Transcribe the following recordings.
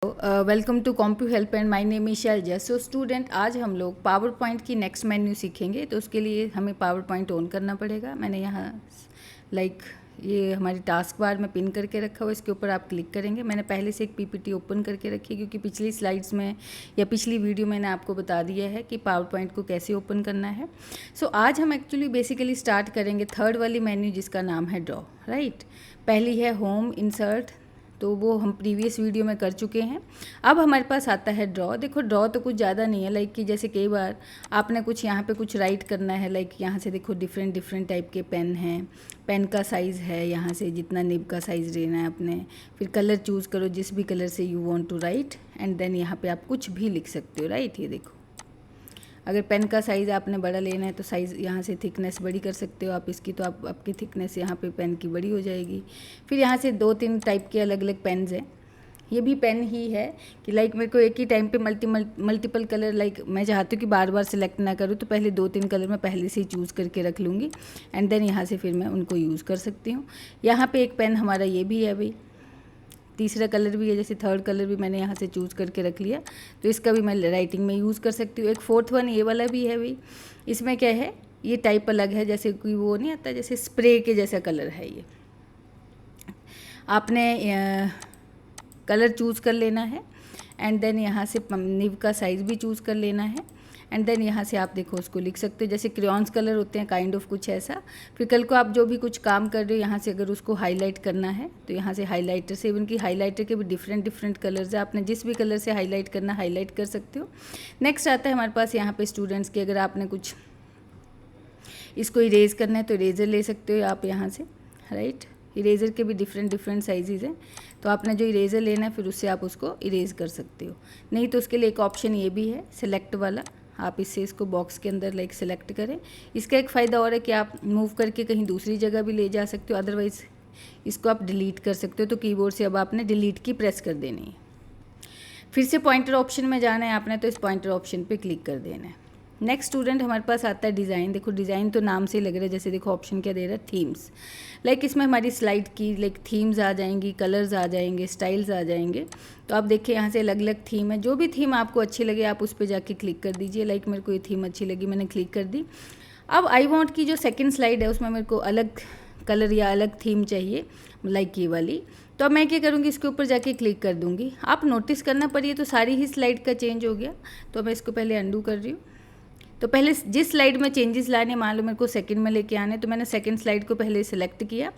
Welcome to CompuHelp and my name is Shailaja. So student, आज हम लोग PowerPoint की नेक्स्ट मेन्यू सीखेंगे। तो उसके लिए हमें पावर पॉइंट ऑन करना पड़ेगा। मैंने यहाँ ये हमारी टास्क बार में पिन करके रखा हुआ, इसके ऊपर आप क्लिक करेंगे। मैंने पहले से एक पीपीटी ओपन करके रखी है क्योंकि पिछली स्लाइड्स में या पिछली वीडियो मैंने आपको बता दिया है कि पावर पॉइंट को कैसे ओपन करना है। सो आज हम एक्चुअली बेसिकली स्टार्ट करेंगे थर्ड वाली मेन्यू जिसका नाम है ड्रॉ, राइट। पहली है होम, इंसर्ट, तो वो हम प्रीवियस वीडियो में कर चुके हैं। अब हमारे पास आता है ड्रॉ। देखो ड्रॉ तो कुछ ज़्यादा नहीं है, कि जैसे कई बार आपने कुछ यहाँ पे कुछ राइट करना है, यहाँ से देखो डिफरेंट टाइप के पेन हैं। पेन का साइज़ है, यहाँ से जितना निब का साइज़ लेना है अपने, फिर कलर चूज़ करो जिस भी कलर से you want to write, and then यहाँ पे आप कुछ भी लिख सकते हो, राइट। ये देखो, अगर पेन का साइज़ आपने बड़ा लेना है तो साइज़ यहाँ से थिकनेस बड़ी कर सकते हो आप इसकी, तो आपकी थिकनेस यहाँ पे पेन की बड़ी हो जाएगी। फिर यहाँ से 2-3 टाइप के अलग अलग पेन्स हैं। ये भी पेन ही है कि मेरे को एक ही टाइम पे मल्टीपल कलर मैं चाहती हूँ कि बार बार सिलेक्ट ना करूँ, तो पहले 2-3 कलर मैं पहले से ही चूज़ करके रख लूँगी, एंड देन यहाँ से फिर मैं उनको यूज़ कर सकती हूँ। यहाँ पर एक पेन हमारा ये भी है भाई, तीसरा कलर भी है, जैसे थर्ड कलर भी मैंने यहाँ से चूज़ करके रख लिया, तो इसका भी मैं राइटिंग में यूज़ कर सकती हूँ। एक फोर्थ वन ये वाला भी है भाई। इसमें क्या है, ये टाइप अलग है, जैसे कोई वो नहीं आता, जैसे स्प्रे के जैसा कलर है ये। आपने कलर चूज़ कर लेना है, एंड देन यहाँ से निब का साइज़ भी चूज़ कर लेना है, एंड देन यहाँ से आप देखो उसको लिख सकते हो, जैसे क्रेयॉन्स कलर होते हैं काइंड ऑफ कुछ ऐसा। फिर कल को आप जो भी कुछ काम कर रहे हो, यहाँ से अगर उसको हाईलाइट करना है तो यहाँ से हाईलाइटर से, इवन की हाईलाइटर के भी डिफरेंट कलर्स है, आपने जिस भी कलर से हाईलाइट करना हाईलाइट कर सकते हो। नेक्स्ट आता है हमारे पास यहाँ पे स्टूडेंट्स के, अगर आपने कुछ इसको इरेज करना है तो इरेजर ले सकते हो आप यहाँ से, राइट। इरेज़र के भी डिफरेंट साइजेज़ हैं, तो आपने जो इरेज़र लेना है फिर उससे आप उसको इरेज़ कर सकते हो। नहीं तो उसके लिए एक ऑप्शन ये भी है सेलेक्ट वाला, आप इससे इसको बॉक्स के अंदर सेलेक्ट करें। इसका एक फ़ायदा और है कि आप मूव करके कहीं दूसरी जगह भी ले जा सकते हो, अदरवाइज़ इसको आप डिलीट कर सकते हो। तो कीबोर्ड से अब आपने डिलीट की प्रेस कर देनी है। फिर से पॉइंटर ऑप्शन में जाना है आपने, तो इस पॉइंटर ऑप्शन पे क्लिक कर देना है। नेक्स्ट स्टूडेंट हमारे पास आता है डिज़ाइन। देखो डिज़ाइन तो नाम से लग रहा है, जैसे देखो ऑप्शन क्या दे रहा है, थीम्स। इसमें हमारी स्लाइड की थीम्स आ जाएंगी, कलर्स आ जाएंगे, स्टाइल्स आ जाएंगे। तो आप देखिए यहाँ से अलग अलग थीम है, जो भी थीम आपको अच्छी लगे आप उस पर जाके क्लिक कर दीजिए। मेरे को ये थीम अच्छी लगी, मैंने क्लिक कर दी। अब आई वॉन्ट की जो सेकेंड स्लाइड है उसमें मेरे को अलग कलर या अलग थीम चाहिए, ये वाली। तो अब मैं क्या करूँगी, इसके ऊपर जाके क्लिक कर दूँगी। आप नोटिस करना, पर ये तो सारी ही स्लाइड का चेंज हो गया। तो मैं इसको पहले अंडू कर रही हूँ। तो पहले जिस स्लाइड में चेंजेस लाने, मान लो मेरे को सेकंड में लेके आने, तो मैंने सेकंड स्लाइड को पहले सिलेक्ट किया।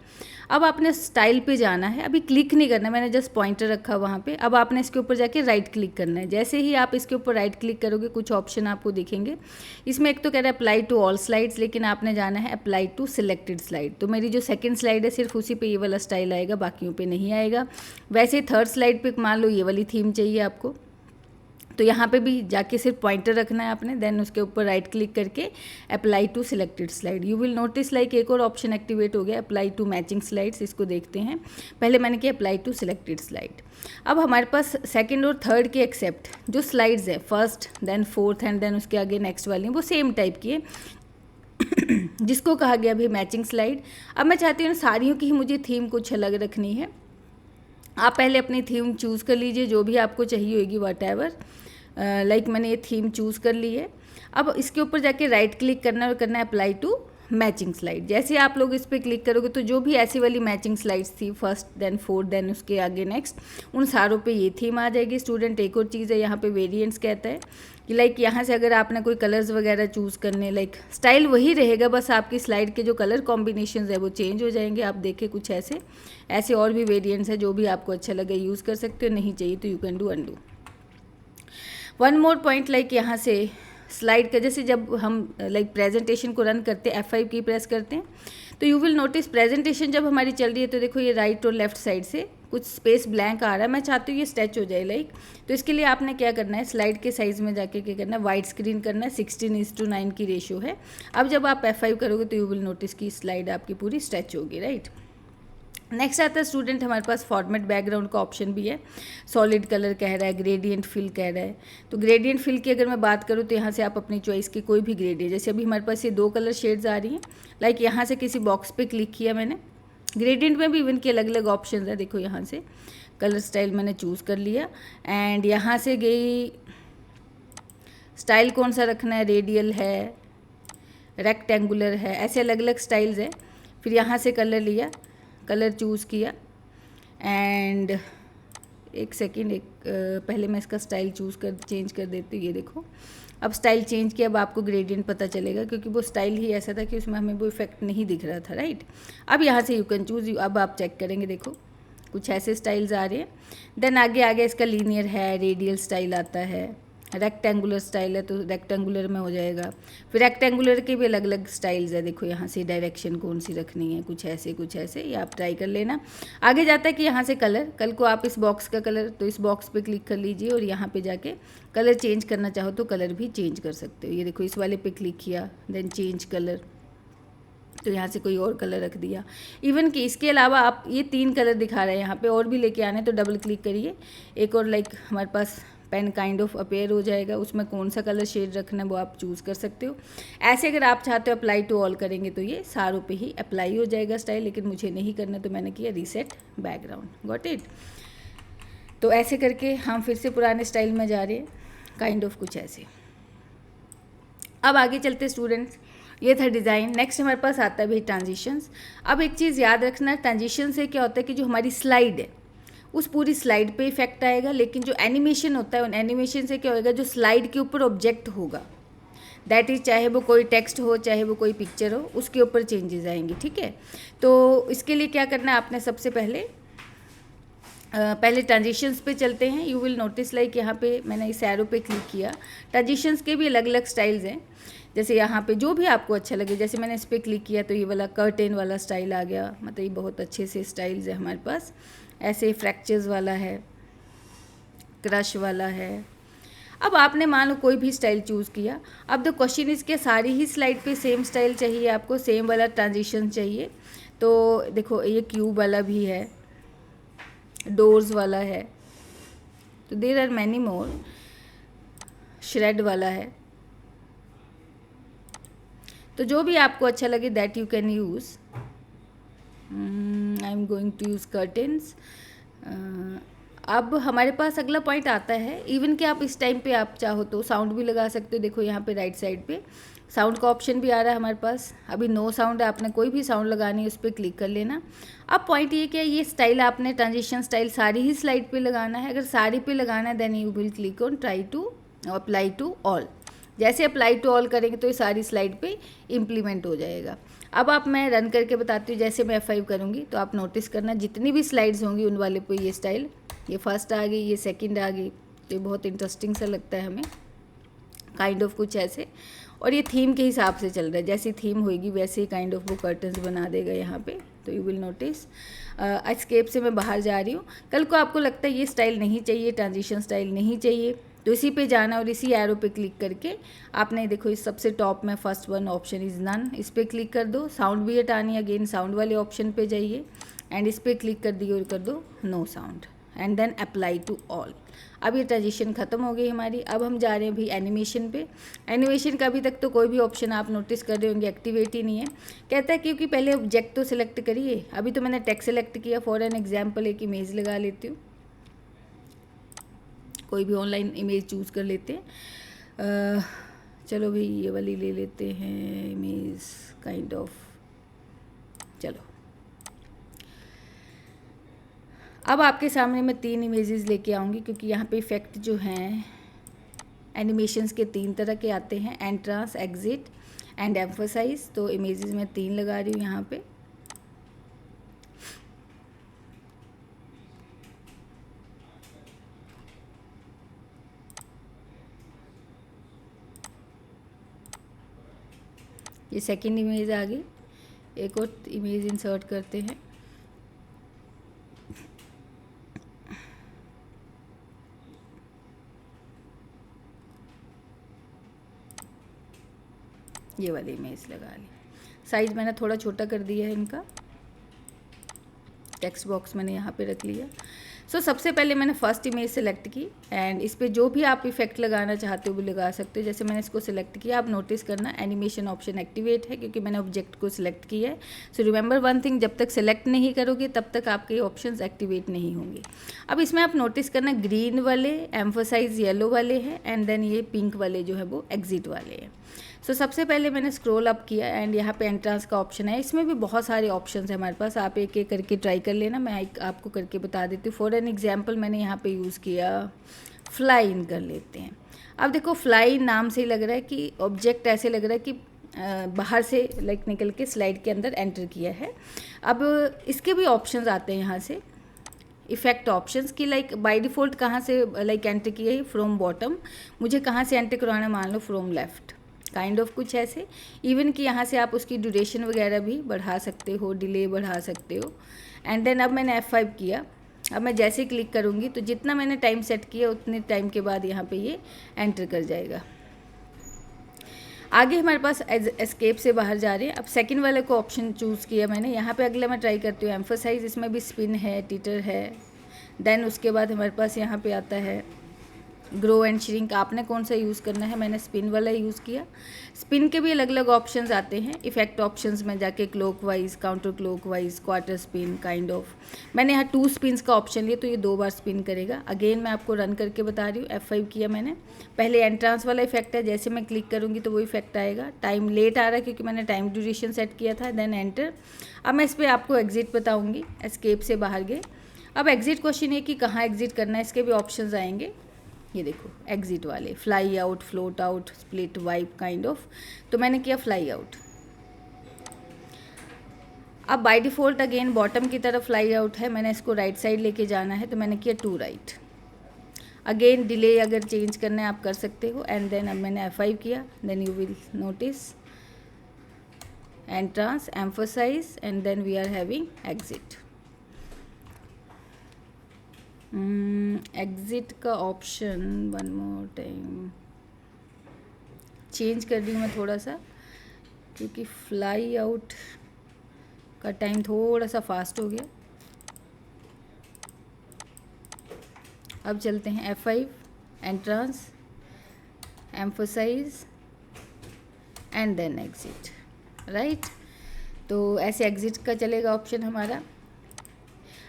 अब आपने स्टाइल पे जाना है, अभी क्लिक नहीं करना, मैंने जस्ट पॉइंटर रखा वहाँ पे। अब आपने इसके ऊपर जाके राइट क्लिक करना है। जैसे ही आप इसके ऊपर राइट क्लिक करोगे कुछ ऑप्शन आपको दिखेंगे। इसमें एक तो कह रहा है अप्लाई टू ऑल स्लाइड्स, लेकिन आपने जाना है अप्लाई टू सिलेक्टेड स्लाइड। तो मेरी जो सेकेंड स्लाइड है सिर्फ उसी पर ये वाला स्टाइल आएगा, बाकियों पर नहीं आएगा। वैसे थर्ड स्लाइड पर मान लो ये वाली थीम चाहिए आपको, तो यहाँ पे भी जाके सिर्फ पॉइंटर रखना है आपने, देन उसके ऊपर राइट क्लिक करके apply to selected slide. You will notice एक और ऑप्शन एक्टिवेट हो गया, अप्लाई टू मैचिंग स्लाइड्स। इसको देखते हैं। पहले मैंने किया अप्लाई टू सिलेक्टेड स्लाइड। अब हमारे पास सेकंड और थर्ड के एक्सेप्ट जो स्लाइड्स है, first then fourth and then उसके आगे नेक्स्ट वाली, वो सेम टाइप की है जिसको कहा गया अभी मैचिंग स्लाइड। अब मैं चाहती हूँ सारियों की ही मुझे थीम कुछ अलग रखनी है। आप पहले अपनी थीम चूज़ कर लीजिए, जो भी आपको चाहिए होगी, वट एवर। मैंने ये थीम चूज़ कर ली है। अब इसके ऊपर जाके राइट क्लिक करना और करना है अप्लाई टू मैचिंग स्लाइड। जैसे आप लोग इस पर क्लिक करोगे तो जो भी ऐसी वाली मैचिंग स्लाइड्स थी, फर्स्ट देन फोर्थ देन उसके आगे नेक्स्ट, उन सारों पे ये थीम आ जाएगी। स्टूडेंट एक और चीज़ है, यहाँ पे वेरिएंट्स कहता है कि यहाँ से अगर आपने कोई कलर्स वगैरह चूज़ करने, स्टाइल वही रहेगा, बस आपकी स्लाइड के जो कलर कॉम्बिनेशन है वो चेंज हो जाएंगे। आप देखें कुछ ऐसे और भी वेरिएंट्स है, जो भी आपको अच्छा लगे यूज़ कर सकते हो, नहीं चाहिए तो you can do undo. One more point, यहाँ से स्लाइड का, जैसे जब हम प्रेजेंटेशन को रन करते हैं F5 की प्रेस करते हैं, तो यू विल नोटिस प्रेजेंटेशन जब हमारी चल रही है तो देखो ये राइट और लेफ्ट साइड से कुछ स्पेस ब्लैंक आ रहा है। मैं चाहती हूँ ये स्ट्रेच हो जाए तो इसके लिए आपने क्या करना है, स्लाइड के साइज़ में जाके क्या करना है, वाइड स्क्रीन करना है। 16:9 की रेशियो है। अब जब आप F5 करोगे तो यू विल नोटिस कि स्लाइड आपकी पूरी स्ट्रेच होगी, राइट। नेक्स्ट आता है स्टूडेंट हमारे पास फॉर्मेट बैकग्राउंड का ऑप्शन भी है। सॉलिड कलर कह रहा है, ग्रेडियंट फिल कह रहा है। तो ग्रेडियंट फिल की अगर मैं बात करूँ तो यहाँ से आप अपनी चॉइस के कोई भी ग्रेडियंट, जैसे अभी हमारे पास ये 2 कलर शेड्स आ रही हैं, यहाँ से किसी बॉक्स पे क्लिक किया मैंने। ग्रेडियंट में भी इवन के अलग अलग ऑप्शन है, देखो यहाँ से कलर स्टाइल मैंने चूज़ कर लिया एंड यहाँ से गई, स्टाइल कौन सा रखना है, रेडियल है, रेक्टेंगुलर है, ऐसे अलग अलग स्टाइल्स हैं। फिर यहाँ से कलर लिया, कलर चूज़ किया एंड एक सेकेंड, पहले मैं इसका स्टाइल चेंज कर देती हूँ। ये देखो, अब स्टाइल चेंज किया, अब आपको ग्रेडियंट पता चलेगा क्योंकि वो स्टाइल ही ऐसा था कि उसमें हमें वो इफेक्ट नहीं दिख रहा था, राइट। अब यहाँ से यू कैन चूज़, अब आप चेक करेंगे, देखो कुछ ऐसे स्टाइल्स आ रहे हैं। देन आगे आगे इसका लीनियर है, रेडियल स्टाइल आता है, रेक्टेंगुलर स्टाइल है तो रेक्टेंगुलर में हो जाएगा। फिर रेक्टेंगुलर के भी अलग अलग स्टाइल्स है, देखो यहाँ से डायरेक्शन कौन सी रखनी है, कुछ ऐसे, ये आप ट्राई कर लेना। आगे जाता है कि यहाँ से कल को आप इस बॉक्स का कलर, तो इस बॉक्स पे क्लिक कर लीजिए और यहाँ पे जाके कलर चेंज करना चाहो तो कलर भी चेंज कर सकते हो। ये देखो इस वाले पे क्लिक किया, देन चेंज कलर, तो यहाँ से कोई और कलर रख दिया। इवन कि इसके अलावा आप ये 3 कलर दिखा रहे हैं यहाँ पे, और भी लेके आने तो डबल क्लिक करिए, एक और लाइक हमारे पास पेन काइंड ऑफ अपेयर हो जाएगा, उसमें कौन सा कलर शेड रखना है वो आप चूज़ कर सकते हो। ऐसे अगर आप चाहते हो अप्लाई टू ऑल करेंगे तो ये सारों पे ही अप्लाई हो जाएगा स्टाइल, लेकिन मुझे नहीं करना तो मैंने किया रीसेट बैकग्राउंड, गॉट इट। तो ऐसे करके हम फिर से पुराने स्टाइल में जा रहे हैं, काइंड ऑफ कुछ ऐसे। अब आगे चलते स्टूडेंट्स, ये था डिज़ाइन। नेक्स्ट हमारे पास आता है भाई ट्रांजिशंस। अब एक चीज़ याद रखना, ट्रांजिशन से क्या होता है कि जो हमारी स्लाइड है उस पूरी स्लाइड पे इफेक्ट आएगा, लेकिन जो एनिमेशन होता है उन एनिमेशन से क्या होगा, जो स्लाइड के ऊपर ऑब्जेक्ट होगा, दैट इज़ चाहे वो कोई टेक्स्ट हो चाहे वो कोई पिक्चर हो, उसके ऊपर चेंजेस आएंगे, ठीक है। तो इसके लिए क्या करना है आपने, सबसे पहले ट्रांजिशंस पे चलते हैं। यू विल नोटिस लाइक यहाँ पे मैंने इस एरो पे क्लिक किया, ट्रांजिशंस के भी अलग अलग स्टाइल्स हैं, जैसे यहाँ पे जो भी आपको अच्छा लगे। जैसे मैंने इस पर क्लिक किया तो ये वाला कर्टेन वाला स्टाइल आ गया, मतलब ये बहुत अच्छे से स्टाइल्स है हमारे पास। ऐसे फ्रैक्चर्स वाला है, क्रश वाला है। अब आपने मान लो कोई भी स्टाइल चूज़ किया। अब द क्वेश्चन इज के सारी ही स्लाइड पे सेम स्टाइल चाहिए आपको, सेम वाला ट्रांजिशन चाहिए। तो देखो ये क्यूब वाला भी है, डोर्स वाला है, तो there are many more, shred वाला है। तो जो भी आपको अच्छा लगे that you can use. I am going to use curtains. अब हमारे पास अगला पॉइंट आता है, इवन कि आप इस टाइम पे आप चाहो तो साउंड भी लगा सकते हो। देखो यहाँ पे राइट साइड पे साउंड का ऑप्शन भी आ रहा है हमारे पास। अभी नो साउंड है, आपने कोई भी साउंड लगानी है उस पर क्लिक कर लेना। अब पॉइंट ये क्या है, ये स्टाइल आपने ट्रांजिशन स्टाइल सारी ही स्लाइड पे लगाना है। अगर सारी पे लगाना है then you will click on try to apply to all. जैसे अप्लाई टू ऑल करेंगे तो ये सारी स्लाइड पे इम्प्लीमेंट हो जाएगा। अब आप मैं रन करके बताती हूँ, जैसे मैं F5 करूँगी तो आप नोटिस करना जितनी भी स्लाइड्स होंगी उन वाले पे ये स्टाइल, ये फर्स्ट आ गई, ये सेकंड आ गई, तो ये बहुत इंटरेस्टिंग सा लगता है हमें, काइंड ऑफ कुछ ऐसे। और ये थीम के हिसाब से चल रहा है, जैसी थीम होगी वैसे ही काइंड ऑफ वो कर्टन्स बना देगा यहाँ पे। तो यू विल नोटिस। एस्केप से मैं बाहर जा रही हूँ। कल को आपको लगता है ये स्टाइल नहीं चाहिए, ट्रांजिशन स्टाइल नहीं चाहिए, तो इसी पे जाना और इसी एरो पे क्लिक करके आपने देखो इस सबसे टॉप में first one option is none, इस पर क्लिक कर दो। साउंड भी हटानी है, अगेन साउंड वाले ऑप्शन पे जाइए एंड इस पर क्लिक कर दिए और कर दो no sound and then apply to all. अब ये ट्रांजिशन ख़त्म हो गई हमारी। अब हम जा रहे हैं भाई एनिमेशन पे। एनिमेशन का अभी तक तो कोई भी ऑप्शन आप नोटिस कर रहे होंगे एक्टिवेट ही नहीं है। कहता है क्योंकि पहले ऑब्जेक्ट तो सिलेक्ट करिए। अभी तो मैंने टेक्स्ट सेलेक्ट किया। फॉर एन एग्जाम्पल एक इमेज लगा लेती हूँ, कोई भी ऑनलाइन इमेज चूज़ कर लेते हैं। चलो भाई ये वाली ले लेते हैं इमेज काइंड ऑफ। चलो अब आपके सामने मैं 3 इमेजेस लेके आऊँगी, क्योंकि यहाँ पे इफ़ेक्ट जो हैं एनिमेशंस के 3 तरह के आते हैं, एंट्रांस, एग्जिट एंड एम्फसाइज। तो इमेजेस मैं 3 लगा रही हूँ यहाँ पे। ये सेकंड इमेज आ गई। एक और इमेज इंसर्ट करते हैं। ये वाली इमेज लगा ली। साइज मैंने थोड़ा छोटा कर दिया है इनका। टेक्स्ट बॉक्स मैंने यहाँ पे रख लिया। सो सबसे पहले मैंने फर्स्ट इमेज सेलेक्ट की एंड इस पर जो भी आप इफेक्ट लगाना चाहते हो वो लगा सकते हो। जैसे मैंने इसको सिलेक्ट किया, आप नोटिस करना एनिमेशन ऑप्शन एक्टिवेट है क्योंकि मैंने ऑब्जेक्ट को सिलेक्ट किया है। सो रिमेंबर वन थिंग, जब तक सेलेक्ट नहीं करोगे तब तक आपके ऑप्शंस एक्टिवेट नहीं होंगे। अब इसमें आप नोटिस करना ग्रीन वाले एम्फोसाइज येलो वाले हैं एंड देन ये पिंक वाले जो है वो एग्जिट वाले हैं। सो सबसे पहले मैंने स्क्रॉल अप किया एंड यहाँ पे एंट्रेंस का ऑप्शन है। इसमें भी बहुत सारे ऑप्शंस हैं हमारे पास, आप एक एक करके ट्राई कर लेना। मैं एक आपको करके बता देती हूँ। फॉर एन एग्जांपल मैंने यहाँ पे यूज़ किया फ्लाई इन कर लेते हैं। अब देखो फ्लाई नाम से ही लग रहा है कि ऑब्जेक्ट ऐसे लग रहा है कि बाहर से लाइक निकल के स्लाइड के अंदर एंटर किया है। अब इसके भी ऑप्शंस आते हैं यहाँ से इफेक्ट ऑप्शंस की, लाइक बाय डिफ़ॉल्ट कहाँ से लाइक एंटर किया है, फ्रॉम बॉटम। मुझे कहाँ से एंटर करवाना, मान लो फ्रॉम लेफ़्ट, काइंड ऑफ कुछ ऐसे। इवन कि यहाँ से आप उसकी ड्यूरेशन वगैरह भी बढ़ा सकते हो, डिले बढ़ा सकते हो। एंड देन अब मैंने F5 किया। अब मैं जैसे क्लिक करूँगी तो जितना मैंने टाइम सेट किया उतने टाइम के बाद यहाँ पे ये एंटर कर जाएगा। आगे हमारे पास एस्केप से बाहर जा रहे हैं। अब सेकंड वाले को ऑप्शन चूज़ किया मैंने। यहाँ पे अगला मैं ट्राई करती हूँ एम्फोसाइज, इसमें भी स्पिन है, टिटर है। देन उसके बाद हमारे पास यहाँ पे आता है ग्रो एंड श्रिंक। आपने कौन सा यूज़ करना है, मैंने स्पिन वाला यूज़ किया। स्पिन के भी अलग अलग ऑप्शंस आते हैं। इफेक्ट ऑप्शंस में जाके clock wise, counter clock wise, quarter spin, kind of. मैंने यहाँ 2 स्पिन्स का ऑप्शन लिया तो ये 2 बार स्पिन करेगा। अगेन मैं आपको रन करके बता रही हूँ। F5 किया मैंने। पहले एंट्रांस वाला इफेक्ट है, जैसे मैं क्लिक करूँगी तो वो इफेक्ट आएगा। टाइम लेट आ रहा है क्योंकि मैंने टाइम ड्यूरेशन सेट किया था। Then enter. अब मैं इस पर आपको एग्जिट बताऊँगी। एस्केप से बाहर गए। अब एग्जिट क्वेश्चन है कि कहाँ एग्जिट करना है, इसके भी ऑप्शंस आएंगे। ये देखो एग्जिट वाले, fly out, float out, split, wipe, kind of. तो मैंने किया फ्लाई आउट। अब बाय डिफ़ॉल्ट अगेन बॉटम की तरफ फ्लाई आउट है, मैंने इसको राइट साइड लेके जाना है तो मैंने किया टू राइट। अगेन डिले अगर चेंज करना है आप कर सकते हो। एंड देन अब मैंने F5 किया। Then you will notice entrance, emphasise and then we are having exit. Exit का option one more time change कर रही हूँ मैं थोड़ा सा, क्योंकि फ्लाई आउट का टाइम थोड़ा सा फास्ट हो गया। अब चलते हैं F5, entrance, emphasise and then exit, right. तो ऐसे एग्जिट का चलेगा ऑप्शन हमारा।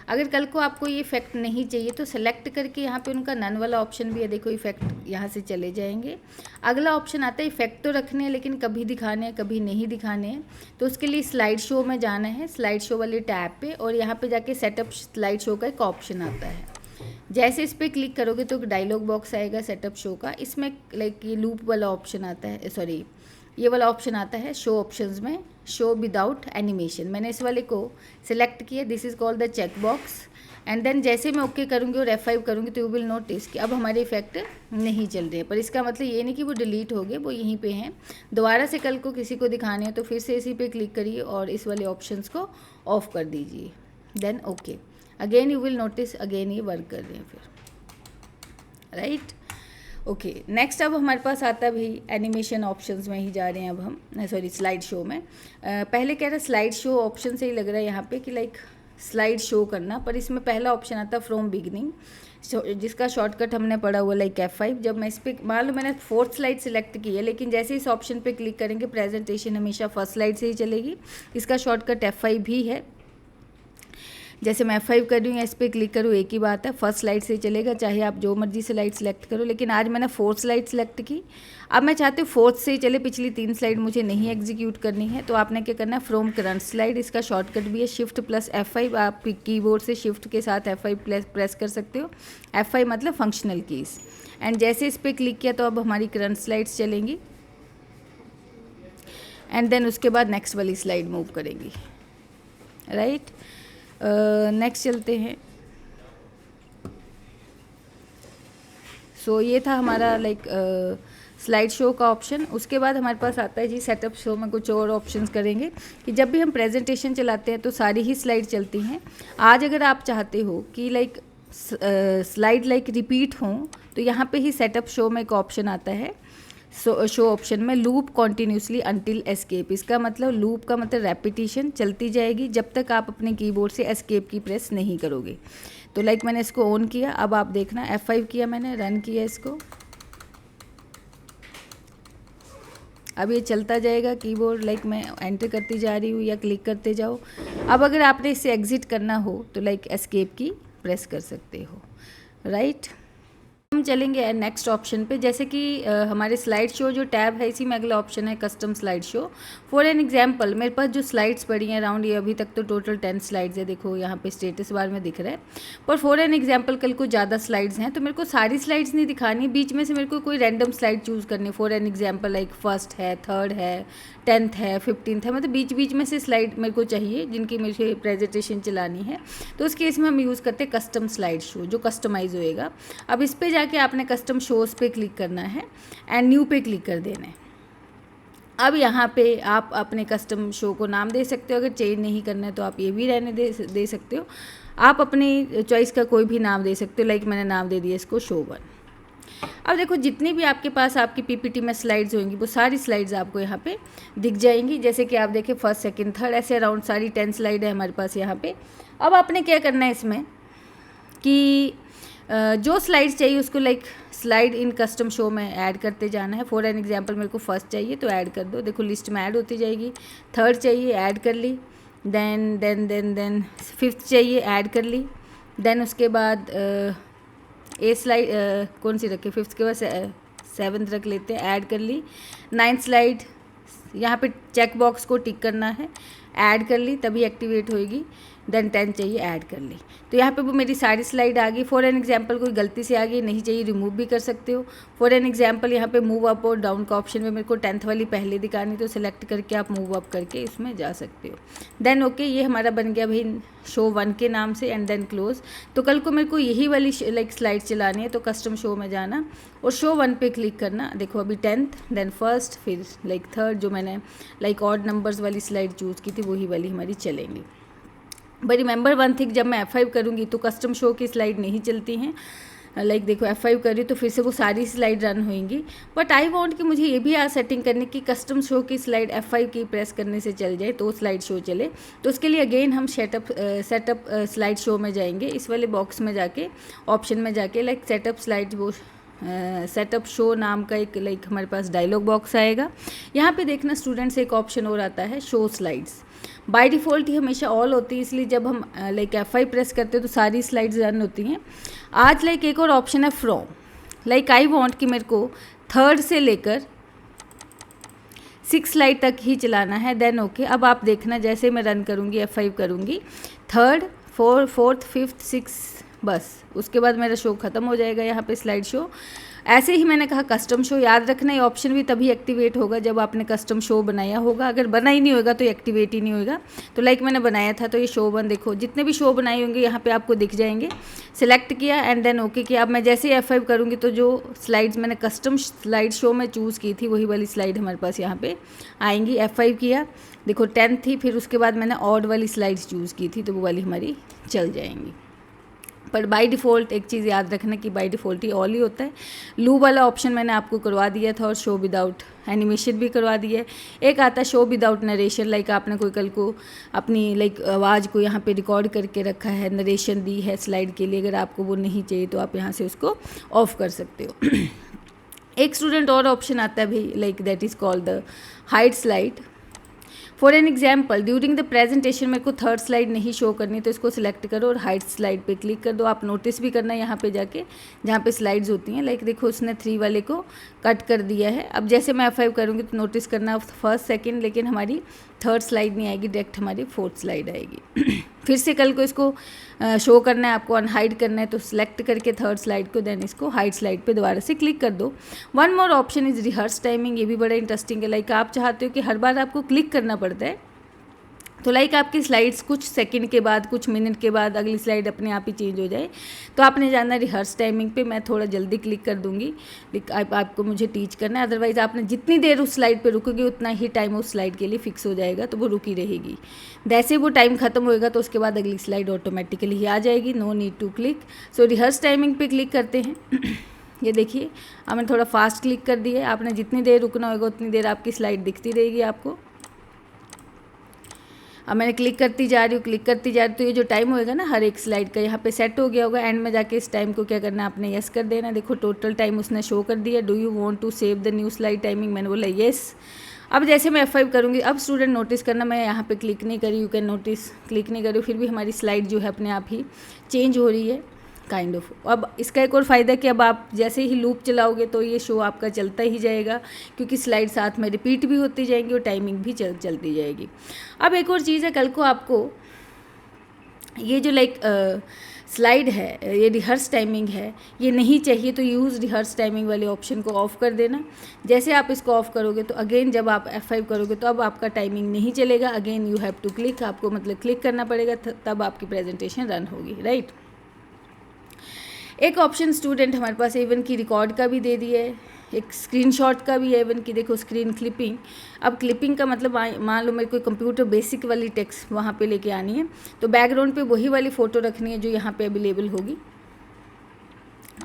अगर कल को आपको ये इफेक्ट नहीं चाहिए तो सेलेक्ट करके यहाँ पे उनका नन वाला ऑप्शन भी है, देखो इफेक्ट यहाँ से चले जाएंगे। अगला ऑप्शन आता है इफेक्ट तो रखने हैं लेकिन कभी दिखाने हैं कभी नहीं दिखाने हैं, तो उसके लिए स्लाइड शो में जाना है, स्लाइड शो वाले टैब पे, और यहाँ पे जाके सेटअप स्लाइड शो का एक ऑप्शन आता है। जैसे इस पर क्लिक करोगे तो डायलॉग बॉक्स आएगा सेटअप शो का। इसमें लाइक ये लूप वाला ऑप्शन आता है, सॉरी ये वाला ऑप्शन आता है शो ऑप्शंस में, शो विदाउट एनिमेशन। मैंने इस वाले को सिलेक्ट किया, this is called the check box. And then जैसे मैं ओके करूँगी और F5 करूँगी तो यू विल नोटिस कि अब हमारे इफेक्ट नहीं चल रहे हैं। पर इसका मतलब ये नहीं कि वो डिलीट हो गए, वो यहीं पे हैं। दोबारा से कल को किसी को दिखाने हैं तो फिर से इसी पे क्लिक करिए और इस वाले ऑप्शंस को ऑफ कर दीजिए। Then okay, again you will notice again ये वर्क कर रहे हैं फिर, राइट। ओके, नेक्स्ट अब हमारे पास आता है भाई एनिमेशन ऑप्शंस में ही जा रहे हैं अब हम, सॉरी स्लाइड शो में। पहले कह रहा स्लाइड शो ऑप्शन से ही लग रहा है यहाँ पे कि लाइक स्लाइड शो करना, पर इसमें पहला ऑप्शन आता है फ्रॉम बिगिनिंग, जिसका शॉर्टकट हमने पढ़ा हुआ लाइक F5। जब मैं इस पर मान लो मैंने 4th स्लाइड सिलेक्ट की है, लेकिन जैसे इस ऑप्शन पे क्लिक करेंगे प्रेजेंटेशन हमेशा फर्स्ट स्लाइड से ही चलेगी। इसका शॉर्टकट F5 भी है। जैसे मैं F5 कर रही हूँ या इस पर क्लिक करूँ एक ही बात है, फर्स्ट स्लाइड से चलेगा, चाहे आप जो मर्जी स्लाइड सेलेक्ट करो। लेकिन आज मैंने 4th स्लाइड सेलेक्ट की, अब मैं चाहती हूँ 4th से ही चले, पिछली 3 स्लाइड मुझे नहीं एग्जीक्यूट करनी है। तो आपने क्या करना है, फ्रॉम करंट स्लाइड, इसका शॉर्टकट भी है शिफ्ट प्लस F5। आप कीबोर्ड से शिफ्ट के साथ F5 प्रेस कर सकते हो। F5 मतलब फंक्शनल कीज़। एंड जैसे इस पर क्लिक किया तो अब हमारी करंट स्लाइड्स चलेंगी। एंड देन उसके बाद नेक्स्ट वाली स्लाइड मूव करेंगी, राइट। नेक्स्ट चलते हैं। सो ये था हमारा लाइक स्लाइड शो का ऑप्शन। उसके बाद हमारे पास आता है जी सेटअप शो में कुछ और ऑप्शंस करेंगे कि जब भी हम प्रेजेंटेशन चलाते हैं तो सारी ही स्लाइड चलती हैं। आज अगर आप चाहते हो कि लाइक स्लाइड लाइक रिपीट हों तो यहाँ पे ही सेटअप शो में एक ऑप्शन आता है, शो ऑप्शन में लूप कॉन्टीन्यूसली अंटिल एस्केप। इसका मतलब लूप का मतलब रेपिटिशन चलती जाएगी जब तक आप अपने कीबोर्ड से एस्केप की प्रेस नहीं करोगे। तो लाइक मैंने इसको ऑन किया, अब आप देखना F5 किया मैंने, रन किया इसको, अब ये चलता जाएगा कीबोर्ड, लाइक मैं एंटर करती जा रही हूँ या क्लिक करते जाओ। अब अगर आपने इससे एग्ज़िट करना हो तो लाइक एस्केप की प्रेस कर सकते हो, राइट। हम चलेंगे नेक्स्ट ऑप्शन पे, जैसे कि हमारे स्लाइड शो जो टैब है, इसी में अगला ऑप्शन है custom slide show. For an example मेरे पास जो स्लाइड्स पड़ी हैं अराउंड, ये अभी तक तो टोटल 10 स्लाइड्स है, देखो यहाँ पे स्टेटस बार में दिख रहा है। पर फॉर एन एग्जांपल कल को ज़्यादा स्लाइड्स हैं तो मेरे को सारी स्लाइड्स नहीं दिखानी, बीच में से मेरे को कोई रैंडम स्लाइड चूज़ करनी। For an example like first है, थर्ड है, 10th है, 15th है, मतलब बीच बीच में से स्लाइड मेरे को चाहिए जिनकी मुझे प्रेजेंटेशन चलानी है। तो उस केस में हम यूज़ करते हैं कस्टम स्लाइड शो, जो कस्टमाइज़ होएगा। अब इस पर जाके आपने कस्टम शोज़ पे क्लिक करना है एंड न्यू पे क्लिक कर देना है। अब यहाँ पे आप अपने कस्टम शो को नाम दे सकते हो, अगर चेंज नहीं करना है तो आप ये भी रहने दे सकते हो। आप अपनी चॉइस का कोई भी नाम दे सकते हो, लाइक मैंने नाम दे दिया इसको शो 1। अब देखो जितनी भी आपके पास आपकी पीपीटी में स्लाइड्स होंगी वो सारी स्लाइड्स आपको यहाँ पे दिख जाएंगी। जैसे कि आप देखें फर्स्ट, सेकंड, थर्ड, ऐसे अराउंड सारी 10 स्लाइड है हमारे पास यहाँ पे। अब आपने क्या करना है इसमें कि जो स्लाइड्स चाहिए उसको like slide in custom show में ऐड करते जाना है। फॉर एन एग्जांपल मेरे को फर्स्ट चाहिए तो ऐड कर दो, देखो लिस्ट में ऐड होती जाएगी। थर्ड चाहिए, ऐड कर ली। देन फिफ्थ चाहिए, ऐड कर ली। देन उसके बाद ए स्लाइड कौन सी रखे, फिफ्थ के बाद 7th रख लेते हैं, ऐड कर ली। 9th स्लाइड यहाँ पे चेक बॉक्स को टिक करना है, ऐड कर ली तभी एक्टिवेट होएगी। देन 10 चाहिए, ऐड कर ली। तो यहाँ पे वो मेरी सारी स्लाइड आ गई। फॉर एन एग्जांपल कोई गलती से आ गई, नहीं चाहिए रिमूव भी कर सकते हो। फॉर एन एग्जांपल यहाँ पे मूव अप और डाउन का ऑप्शन में मेरे को 10th वाली पहले दिखानी, तो सिलेक्ट करके आप मूव अप करके इसमें जा सकते हो। देन ओके, ये हमारा बन गया भाई शो 1 के नाम से एंड देन क्लोज। तो कल को मेरे को यही वाली लाइक स्लाइड चलानी है तो कस्टम शो में जाना और शो 1 पे क्लिक करना। देखो अभी 10th, देन फर्स्ट, फिर लाइक थर्ड, जो मैंने लाइक ऑड नंबर्स वाली स्लाइड चूज़ की थी वही वाली हमारी चलेंगी। बट रिमेंबर वन थिंग, जब मैं F5 करूँगी तो कस्टम शो की स्लाइड नहीं चलती हैं। लाइक देखो F5 कर रही तो फिर से वो सारी स्लाइड रन होंगी। बट आई वांट कि मुझे ये भी आज सेटिंग करनी कि कस्टम शो की स्लाइड F5 की प्रेस करने से चल जाए तो स्लाइड शो चले। तो उसके लिए अगेन हम सेटअप स्लाइड शो में जाएंगे, इस वाले बॉक्स में जाके ऑप्शन में जाके लाइक सेटअप स्लाइड, वो सेटअप शो नाम का एक लाइक हमारे पास डायलॉग बॉक्स आएगा। यहाँ पे देखना स्टूडेंट्स एक ऑप्शन और आता है शो स्लाइड्स। बाय डिफ़ॉल्ट ही हमेशा ऑल होती है, इसलिए जब हम लाइक F5 प्रेस करते हैं तो सारी स्लाइड्स रन होती हैं। आज लाइक एक और ऑप्शन है फ्रॉम, लाइक आई वांट कि मेरे को 3rd से लेकर 6 स्लाइड तक ही चलाना है। देन ओके, अब आप देखना जैसे मैं रन करूँगी F5 करूँगी, 3rd, 4th, 5th, 6th, बस उसके बाद मेरा शो ख़त्म हो जाएगा यहाँ पे स्लाइड शो। ऐसे ही मैंने कहा कस्टम शो, याद रखना ये ऑप्शन भी तभी एक्टिवेट होगा जब आपने कस्टम शो बनाया होगा। अगर बना ही नहीं होगा तो एक्टिवेट ही नहीं होगा। तो लाइक मैंने बनाया था तो ये शो 1, देखो जितने भी शो बनाए होंगे यहाँ पे आपको दिख जाएंगे। सिलेक्ट किया एंड देन ओके किया। अब मैं जैसे ही F5 करूँगी तो जो स्लाइड्स मैंने कस्टम स्लाइड शो में चूज़ की थी वही वाली स्लाइड हमारे पास यहाँ पे आएंगी। F5 किया, देखो 10th थी, फिर उसके बाद मैंने ऑड वाली स्लाइड्स चूज़ की थी तो वो वाली हमारी चल जाएंगी। पर बाय डिफ़ॉल्ट एक चीज़ याद रखना कि by default he all he होता है। लू वाला ऑप्शन मैंने आपको करवा दिया था और शो विदाउट एनिमेशन भी करवा दिया है। एक आता है शो विदाउट नरेशन, लाइक आपने कोई कल को अपनी लाइक आवाज़ को यहाँ पे रिकॉर्ड करके रखा है, नरेशन दी है स्लाइड के लिए, अगर आपको वो नहीं चाहिए तो आप यहाँ से उसको ऑफ कर सकते हो। एक स्टूडेंट और ऑप्शन आता है भाई, like that is called the hide slide. For an example during the presentation मेरे को 3rd स्लाइड नहीं शो करनी तो इसको सिलेक्ट करो और हाइड स्लाइड पे क्लिक कर दो। आप नोटिस भी करना यहाँ पे जाके जहाँ पे स्लाइड्स होती हैं, लाइक देखो उसने 3 वाले को कट कर दिया है। अब जैसे मैं F5 करूँगी तो नोटिस करना 1st, 2nd, लेकिन हमारी 3rd स्लाइड नहीं आएगी, डायरेक्ट हमारी 4th स्लाइड आएगी। फिर से कल को इसको शो करना है आपको, अनहाइड करना है तो सिलेक्ट करके 3rd स्लाइड को, देन इसको हाइड स्लाइड पे दोबारा से क्लिक कर दो। One more option is rehearse timing, ये भी बड़ा इंटरेस्टिंग है। लाइक आप चाहते हो कि हर बार आपको क्लिक करना पड़ता है तो लाइक आपकी स्लाइड्स कुछ सेकंड के बाद, कुछ मिनट के बाद अगली स्लाइड अपने आप ही चेंज हो जाए, तो आपने जाना रिहर्स टाइमिंग पे। मैं थोड़ा जल्दी क्लिक कर दूंगी, आपको मुझे टीच करना है। अदरवाइज़ आपने जितनी देर उस स्लाइड पे रुकोगे उतना ही टाइम उस स्लाइड के लिए फिक्स हो जाएगा, तो वो रुकी रहेगी। जैसे वो टाइम खत्म होएगा तो उसके बाद अगली स्लाइड ऑटोमेटिकली ही आ जाएगी, no need to click. So rehearse timing पे क्लिक करते हैं। ये देखिए अब मैंने थोड़ा फास्ट क्लिक कर दिया है। आपने जितनी देर रुकना होगा उतनी देर आपकी स्लाइड दिखती रहेगी आपको। अब मैंने क्लिक करती जा रही हूँ, तो ये जो टाइम होएगा ना हर एक स्लाइड का यहाँ पे सेट हो गया होगा। एंड में जाके इस टाइम को क्या करना है, आपने यस कर देना। देखो टोटल टाइम उसने शो कर दिया। Do you want to save the new slide timing, मैंने बोला येस। अब जैसे मैं F5 करूँगी, अब स्टूडेंट नोटिस करना, मैं यहाँ पे क्लिक नहीं करी, यू कैन नोटिस, क्लिक नहीं करी, फिर भी हमारी स्लाइड जो है अपने आप ही चेंज हो रही है काइंड ऑफ। अब इसका एक और फ़ायदा कि अब आप जैसे ही लूप चलाओगे तो ये शो आपका चलता ही जाएगा, क्योंकि स्लाइड साथ में रिपीट भी होती जाएंगी और टाइमिंग भी चलती जाएगी। अब एक और चीज़ है, कल को आपको ये जो स्लाइड है, ये रिहर्स टाइमिंग है, ये नहीं चाहिए तो यूज़ रिहर्स टाइमिंग वाले ऑप्शन को ऑफ़ कर देना। जैसे आप इसको ऑफ़ करोगे तो अगेन जब आप F5 करोगे तो अब आपका टाइमिंग नहीं चलेगा। Again you have to click, आपको मतलब क्लिक करना पड़ेगा, तब आपकी प्रेजेंटेशन रन होगी, राइट। एक ऑप्शन स्टूडेंट हमारे पास इवन की रिकॉर्ड का भी दे दिया है, एक स्क्रीनशॉट का भी है इवन की। देखो स्क्रीन क्लिपिंग। अब क्लिपिंग का मतलब मान लो मेरे को कंप्यूटर बेसिक वाली टेक्स्ट वहाँ पे लेके आनी है, तो बैकग्राउंड पे वही वाली फ़ोटो रखनी है जो यहाँ पे अवेलेबल होगी।